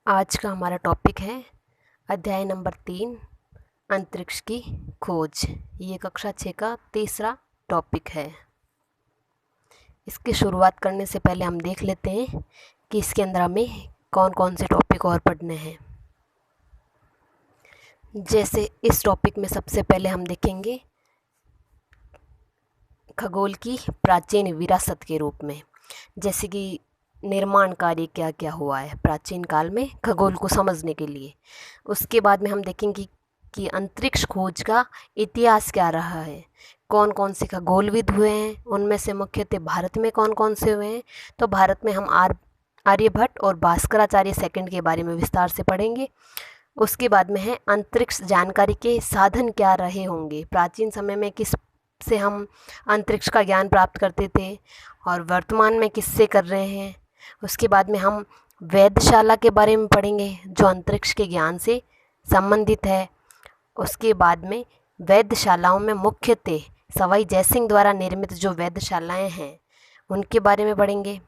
आज का हमारा टॉपिक है अध्याय नंबर 3 अंतरिक्ष की खोज। ये कक्षा 6 का तीसरा टॉपिक है। इसकी शुरुआत करने से पहले हम देख लेते हैं कि इसके अंदर हमें कौन कौन से टॉपिक और पढ़ने हैं। जैसे इस टॉपिक में सबसे पहले हम देखेंगे खगोल की प्राचीन विरासत के रूप में, जैसे कि निर्माण कार्य क्या क्या हुआ है प्राचीन काल में खगोल को समझने के लिए। उसके बाद में हम देखेंगे कि अंतरिक्ष खोज का इतिहास क्या रहा है, कौन कौन से खगोलविद हुए हैं, उनमें से मुख्यतः भारत में कौन कौन से हुए हैं। तो भारत में हम आर्यभट्ट और भास्कराचार्य सेकंड के बारे में विस्तार से पढ़ेंगे। उसके बाद में है अंतरिक्ष जानकारी के साधन क्या रहे होंगे, प्राचीन समय में किस से हम अंतरिक्ष का ज्ञान प्राप्त करते थे और वर्तमान में किससे कर रहे हैं। उसके बाद में हम वेधशाला के बारे में पढ़ेंगे जो अंतरिक्ष के ज्ञान से संबंधित है। उसके बाद में वेधशालाओं में मुख्यतः सवाई जयसिंह द्वारा निर्मित जो वेधशालाएं हैं उनके बारे में पढ़ेंगे।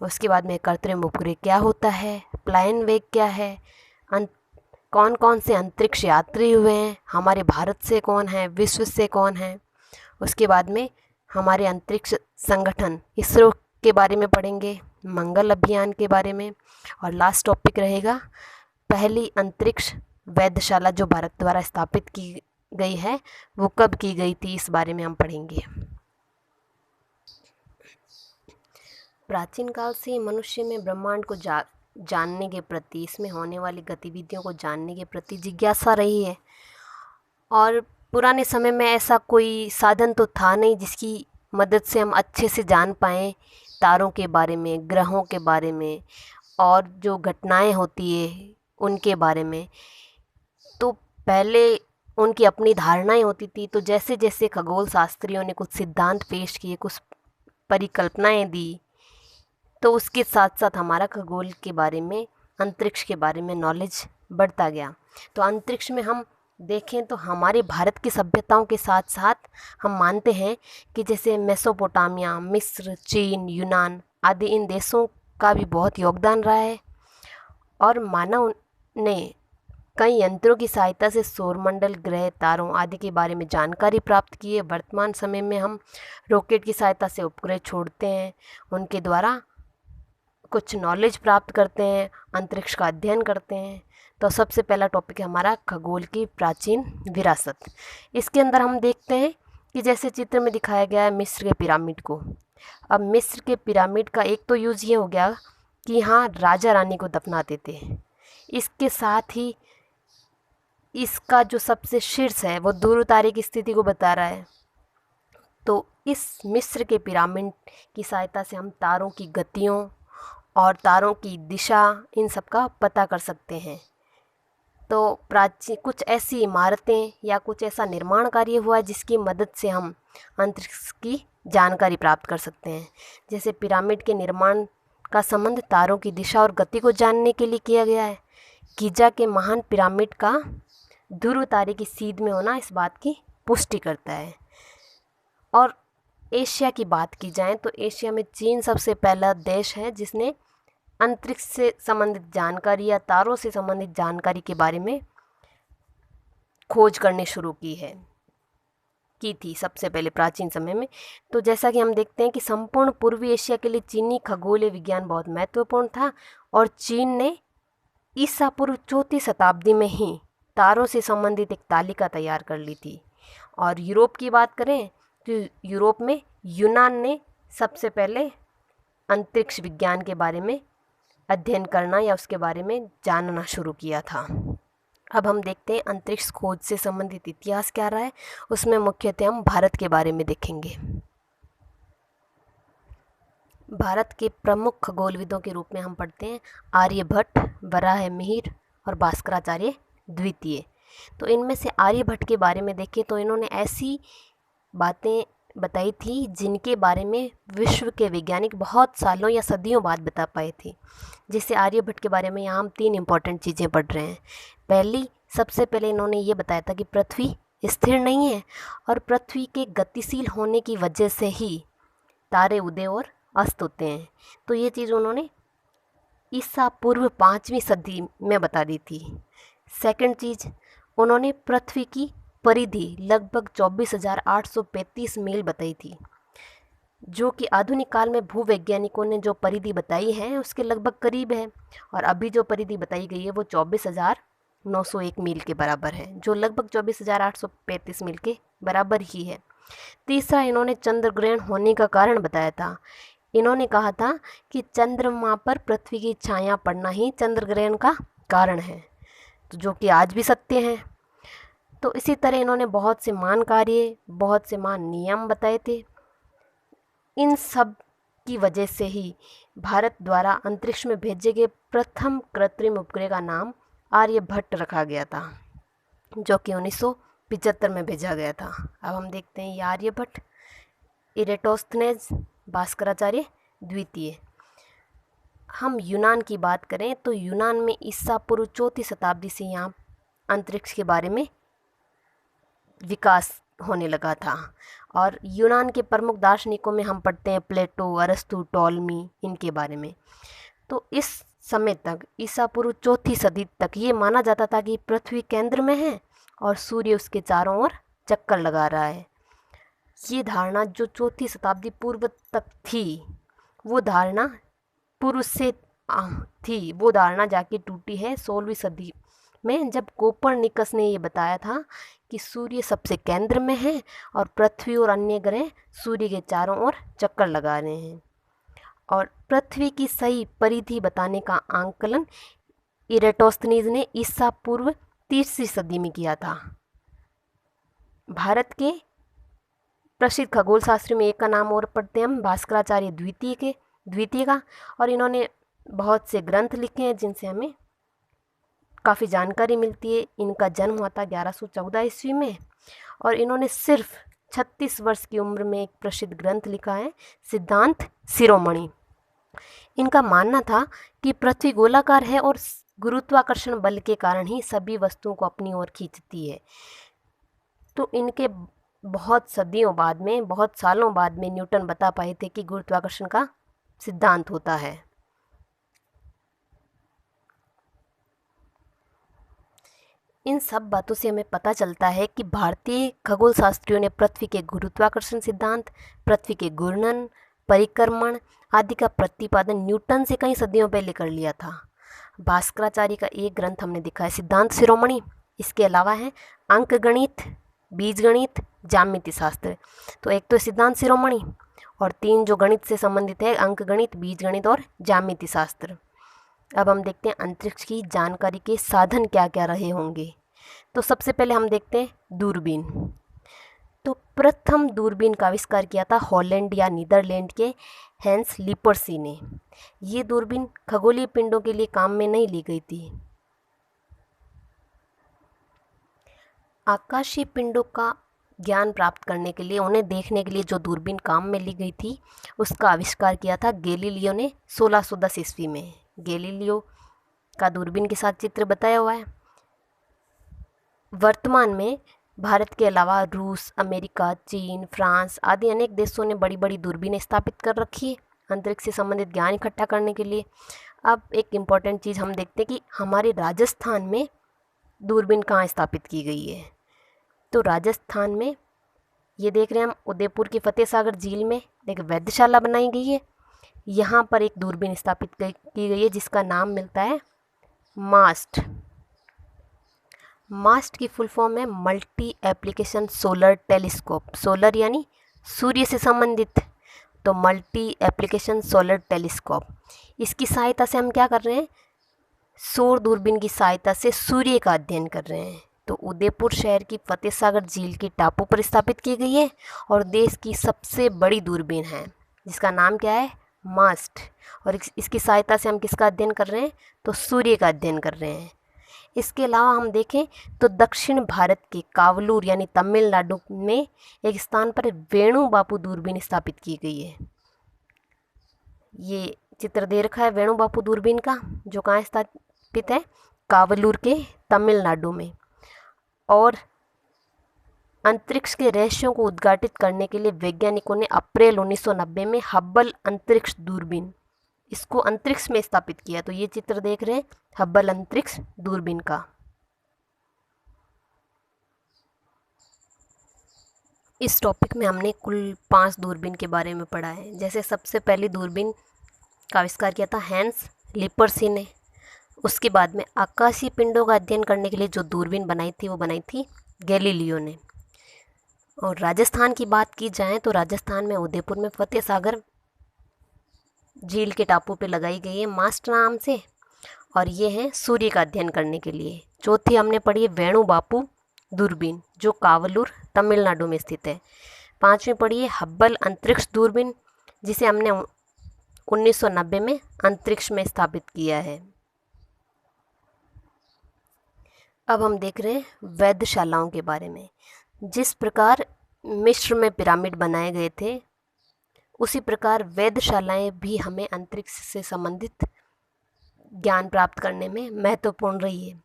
उसके बाद में कृत्रिम उपग्रह क्या होता है, प्लायन वेग क्या है, कौन कौन से अंतरिक्ष यात्री हुए हैं, हमारे भारत से कौन है, विश्व से कौन है। उसके बाद में हमारे अंतरिक्ष संगठन इसरो के बारे में पढ़ेंगे, मंगल अभियान के बारे में। और लास्ट टॉपिक रहेगा पहली अंतरिक्ष वेधशाला जो भारत द्वारा स्थापित की गई है वो कब की गई थी, इस बारे में हम पढ़ेंगे। प्राचीन काल से मनुष्य में ब्रह्मांड को जानने के प्रति, इसमें होने वाली गतिविधियों को जानने के प्रति जिज्ञासा रही है। और पुराने समय में ऐसा कोई साधन तो था नहीं जिसकी मदद से हम अच्छे से जान पाएँ तारों के बारे में, ग्रहों के बारे में और जो घटनाएं होती है उनके बारे में। तो पहले उनकी अपनी धारणाएं होती थी। तो जैसे जैसे खगोल शास्त्रियों ने कुछ सिद्धांत पेश किए, कुछ परिकल्पनाएं दी, तो उसके साथ साथ हमारा खगोल के बारे में, अंतरिक्ष के बारे में नॉलेज बढ़ता गया। तो अंतरिक्ष में हम देखें तो हमारे भारत की सभ्यताओं के साथ साथ हम मानते हैं कि जैसे मेसोपोटामिया, मिस्र, चीन, यूनान आदि इन देशों का भी बहुत योगदान रहा है। और मानव ने कई यंत्रों की सहायता से सौरमंडल, ग्रह, तारों आदि के बारे में जानकारी प्राप्त की है। वर्तमान समय में हम रॉकेट की सहायता से उपग्रह छोड़ते हैं, उनके द्वारा कुछ नॉलेज प्राप्त करते हैं, अंतरिक्ष का अध्ययन करते हैं। तो सबसे पहला टॉपिक है हमारा खगोल की प्राचीन विरासत। इसके अंदर हम देखते हैं कि जैसे चित्र में दिखाया गया है मिस्र के पिरामिड को। अब मिस्र के पिरामिड का एक तो यूज़ ये हो गया कि यहाँ राजा रानी को दफनाते थे। इसके साथ ही इसका जो सबसे शीर्ष है वो ध्रुव तारे की स्थिति को बता रहा है। तो इस मिस्र के पिरामिड की सहायता से हम तारों की गतियों और तारों की दिशा, इन सब का पता कर सकते हैं। तो प्राचीन कुछ ऐसी इमारतें या कुछ ऐसा निर्माण कार्य हुआ है जिसकी मदद से हम अंतरिक्ष की जानकारी प्राप्त कर सकते हैं। जैसे पिरामिड के निर्माण का संबंध तारों की दिशा और गति को जानने के लिए किया गया है। गिजा के महान पिरामिड का ध्रुव तारे की सीध में होना इस बात की पुष्टि करता है। और एशिया की बात की जाए तो एशिया में चीन सबसे पहला देश है जिसने अंतरिक्ष से संबंधित जानकारी या तारों से संबंधित जानकारी के बारे में खोज करनी शुरू की थी सबसे पहले प्राचीन समय में। तो जैसा कि हम देखते हैं कि संपूर्ण पूर्वी एशिया के लिए चीनी खगोलीय विज्ञान बहुत महत्वपूर्ण था और चीन ने ईसा पूर्व 4वीं शताब्दी में ही तारों से संबंधित एक तालिका तैयार कर ली थी। और यूरोप की बात करें तो यूरोप में यूनान ने सबसे पहले अंतरिक्ष विज्ञान के बारे में अध्ययन करना या उसके बारे में जानना शुरू किया था। अब हम देखते हैं अंतरिक्ष खोज से संबंधित इतिहास क्या रहा है। उसमें मुख्यतः हम भारत के बारे में देखेंगे। भारत के प्रमुख खगोलविदों के रूप में हम पढ़ते हैं आर्यभट्ट, वराहमिहिर और भास्कराचार्य द्वितीय। तो इनमें से आर्यभट्ट के बारे में देखें तो इन्होंने ऐसी बातें बताई थी जिनके बारे में विश्व के वैज्ञानिक बहुत सालों या सदियों बाद बता पाए थे। जैसे आर्यभट्ट के बारे में यहाँ हम 3 इम्पॉर्टेंट चीज़ें पढ़ रहे हैं। पहली, सबसे पहले इन्होंने ये बताया था कि पृथ्वी स्थिर नहीं है और पृथ्वी के गतिशील होने की वजह से ही तारे उदय और अस्त होते हैं। तो ये चीज़ उन्होंने ईसा पूर्व 5वीं सदी में बता दी थी। सेकंड चीज़, उन्होंने पृथ्वी की परिधि लगभग 24,835 मील बताई थी, जो कि आधुनिक काल में भूवैज्ञानिकों ने जो परिधि बताई है उसके लगभग करीब है। और अभी जो परिधि बताई गई है वो 24,901 मील के बराबर है, जो लगभग 24,835 मील के बराबर ही है। तीसरा, इन्होंने चंद्र ग्रहण होने का कारण बताया था। इन्होंने कहा था कि चंद्रमा पर पृथ्वी की छाया पड़ना ही चंद्र ग्रहण का कारण है, तो जो कि आज भी सत्य है। तो इसी तरह इन्होंने बहुत से महान कार्य, बहुत से महान नियम बताए थे। इन सब की वजह से ही भारत द्वारा अंतरिक्ष में भेजे गए प्रथम कृत्रिम उपग्रह का नाम आर्यभट्ट रखा गया था, जो कि 1975 में भेजा गया था। अब हम देखते हैं ये आर्यभट्ट, इरेटोस्थेनेज, भास्कराचार्य द्वितीय। हम यूनान की बात करें तो यूनान में ईसा पूर्व 4वीं शताब्दी से यहाँ अंतरिक्ष के बारे में विकास होने लगा था। और यूनान के प्रमुख दार्शनिकों में हम पढ़ते हैं प्लेटो, अरस्तु, टॉलमी, इनके बारे में। तो इस समय तक, ईसा पूर्व 4वीं सदी तक ये माना जाता था कि पृथ्वी केंद्र में है और सूर्य उसके चारों ओर चक्कर लगा रहा है। ये धारणा जो 4वीं शताब्दी पूर्व तक थी, वो धारणा पूर्व से थी, वो धारणा जाके टूटी है 16वीं सदी में, जब कोपरनिकस ने ये बताया था कि सूर्य सबसे केंद्र में है और पृथ्वी और अन्य ग्रह सूर्य के चारों ओर चक्कर लगा रहे हैं। और पृथ्वी की सही परिधि बताने का आंकलन इरेटोस्थनीज ने ईसा पूर्व 3वीं सदी में किया था। भारत के प्रसिद्ध खगोल शास्त्री में एक का नाम और पढ़ते हैं हम, भास्कराचार्य द्वितीय का। और इन्होंने बहुत से ग्रंथ लिखे हैं जिनसे हमें काफ़ी जानकारी मिलती है। इनका जन्म हुआ था 1114 ईस्वी में और इन्होंने सिर्फ 36 वर्ष की उम्र में एक प्रसिद्ध ग्रंथ लिखा है, सिद्धांत शिरोमणि। इनका मानना था कि पृथ्वी गोलाकार है और गुरुत्वाकर्षण बल के कारण ही सभी वस्तुओं को अपनी ओर खींचती है। तो इनके बहुत सदियों बाद में, बहुत सालों बाद में न्यूटन बता पाए थे कि गुरुत्वाकर्षण का सिद्धांत होता है। इन सब बातों से हमें पता चलता है कि भारतीय खगोल शास्त्रियों ने पृथ्वी के गुरुत्वाकर्षण सिद्धांत, पृथ्वी के घूर्णन, परिक्रमण आदि का प्रतिपादन न्यूटन से कई सदियों पहले कर लिया था। भास्कराचार्य का एक ग्रंथ हमने देखा है, सिद्धांत शिरोमणि। इसके अलावा है अंकगणित, बीजगणित, ज्यामिति शास्त्र। तो एक तो सिद्धांत शिरोमणि और 3 जो गणित से संबंधित है, अंकगणित, बीजगणित और ज्यामिति शास्त्र। अब हम देखते हैं अंतरिक्ष की जानकारी के साधन क्या क्या रहे होंगे। तो सबसे पहले हम देखते हैं दूरबीन। तो प्रथम दूरबीन का आविष्कार किया था हॉलैंड या नीदरलैंड के हैंस लिपर्सी ने। ये दूरबीन खगोलीय पिंडों के लिए काम में नहीं ली गई थी। आकाशीय पिंडों का ज्ञान प्राप्त करने के लिए, उन्हें देखने के लिए जो दूरबीन काम में ली गई थी, उसका आविष्कार किया था गैलीलियो ने 1610 ईस्वी में। गैलीलियो का दूरबीन के साथ चित्र बताया हुआ है। वर्तमान में भारत के अलावा रूस, अमेरिका, चीन, फ्रांस आदि अनेक देशों ने बड़ी बड़ी दूरबीनें स्थापित कर रखी है अंतरिक्ष से संबंधित ज्ञान इकट्ठा करने के लिए। अब एक इम्पॉर्टेंट चीज़ हम देखते हैं कि हमारे राजस्थान में दूरबीन कहाँ स्थापित की गई है। तो राजस्थान में ये देख रहे हैं हम, उदयपुर की फतेह सागर झील में एक वेधशाला बनाई गई है। यहाँ पर एक दूरबीन स्थापित की गई है जिसका नाम मिलता है मास्ट। मास्ट की फुल फॉर्म है multi application solar telescope. Solar यानी सूर्य से संबंधित, तो मल्टी एप्लीकेशन सोलर टेलीस्कोप। इसकी सहायता से हम क्या कर रहे हैं, सौर दूरबीन की सहायता से सूर्य का अध्ययन कर रहे हैं। तो उदयपुर शहर की फतेह सागर झील के टापू पर स्थापित की गई है और देश की सबसे बड़ी दूरबीन है जिसका नाम क्या है, मास्ट। और इसकी सहायता से हम किसका अध्ययन कर रहे हैं, तो सूर्य का अध्ययन कर रहे हैं। इसके अलावा हम देखें तो दक्षिण भारत के कावलूर यानी तमिलनाडु में एक स्थान पर वेणु बापू दूरबीन स्थापित की गई है। ये चित्र दे रखा है वेणु बापू दूरबीन का, जो कहाँ स्थापित है, कावलूर के तमिलनाडु में। और अंतरिक्ष के रहस्यों को उद्घाटित करने के लिए वैज्ञानिकों ने अप्रैल 1990 में हब्बल अंतरिक्ष दूरबीन इसको अंतरिक्ष में स्थापित किया। तो ये चित्र देख रहे हैं हब्बल अंतरिक्ष दूरबीन का। इस टॉपिक में हमने कुल 5 दूरबीन के बारे में पढ़ा है। जैसे सबसे पहली दूरबीन का आविष्कार किया था हैंस लिपर्सी ने। उसके बाद में आकाशीय पिंडों का अध्ययन करने के लिए जो दूरबीन बनाई थी वो बनाई थी गैलीलियो ने। और राजस्थान की बात की जाए तो राजस्थान में उदयपुर में फतेह सागर झील के टापू पे लगाई गई है मास्ट नाम से, और ये है सूर्य का अध्ययन करने के लिए। चौथी हमने पढ़ी है वेणु बापू दूरबीन जो कावलूर तमिलनाडु में स्थित है। 5वीं पढ़ी है हब्बल अंतरिक्ष दूरबीन जिसे हमने 1990 में अंतरिक्ष में स्थापित किया है। अब हम देख रहे हैं वेधशालाओं के बारे में। जिस प्रकार मिस्र में पिरामिड बनाए गए थे उसी प्रकार वेधशालाएं भी हमें अंतरिक्ष से संबंधित ज्ञान प्राप्त करने में महत्वपूर्ण रही है।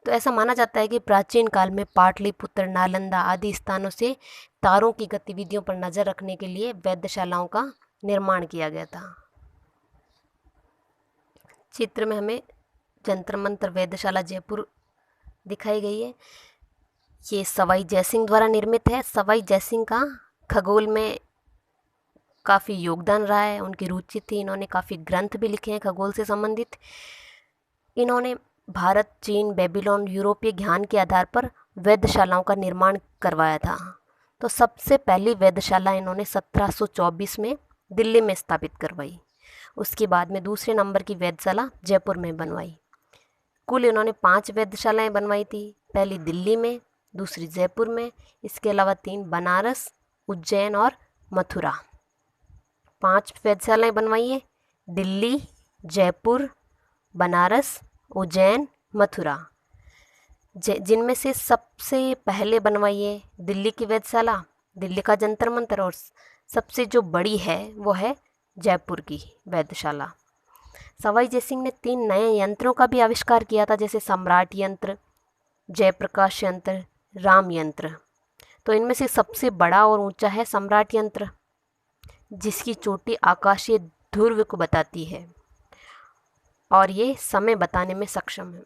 तो ऐसा माना जाता है कि प्राचीन काल में पाटलिपुत्र, नालंदा आदि स्थानों से तारों की गतिविधियों पर नज़र रखने के लिए वेधशालाओं का निर्माण किया गया था। चित्र में हमें जंतर मंतर वेधशाला जयपुर दिखाई गई है। ये सवाई जयसिंह द्वारा निर्मित है। सवाई जयसिंह का खगोल में काफ़ी योगदान रहा है, उनकी रुचि थी। इन्होंने काफ़ी ग्रंथ भी लिखे हैं खगोल से संबंधित। इन्होंने भारत, चीन, बेबीलोन, यूरोपीय ज्ञान के आधार पर वेधशालाओं का निर्माण करवाया था। तो सबसे पहली वेधशाला इन्होंने 1724 में दिल्ली में स्थापित करवाई। उसके बाद में दूसरे नंबर की वेधशाला जयपुर में बनवाई। कुल इन्होंने 5 वेधशालाएं बनवाई थी। पहली दिल्ली में, दूसरी जयपुर में, इसके अलावा 3 बनारस, उज्जैन और मथुरा। 5 वेधशालाएं बनवाई है, दिल्ली, जयपुर, बनारस, उज्जैन, मथुरा। जिनमें से सबसे पहले बनवाई है दिल्ली की वेधशाला, दिल्ली का जंतर मंतर, और सबसे जो बड़ी है वो है जयपुर की वेधशाला। सवाई जयसिंह ने 3 नए यंत्रों का भी आविष्कार किया था, जैसे सम्राट यंत्र, जयप्रकाश यंत्र, राम यंत्र। तो इनमें से सबसे बड़ा और ऊंचा है सम्राट यंत्र, जिसकी चोटी आकाशीय ध्रुव को बताती है और ये समय बताने में सक्षम है।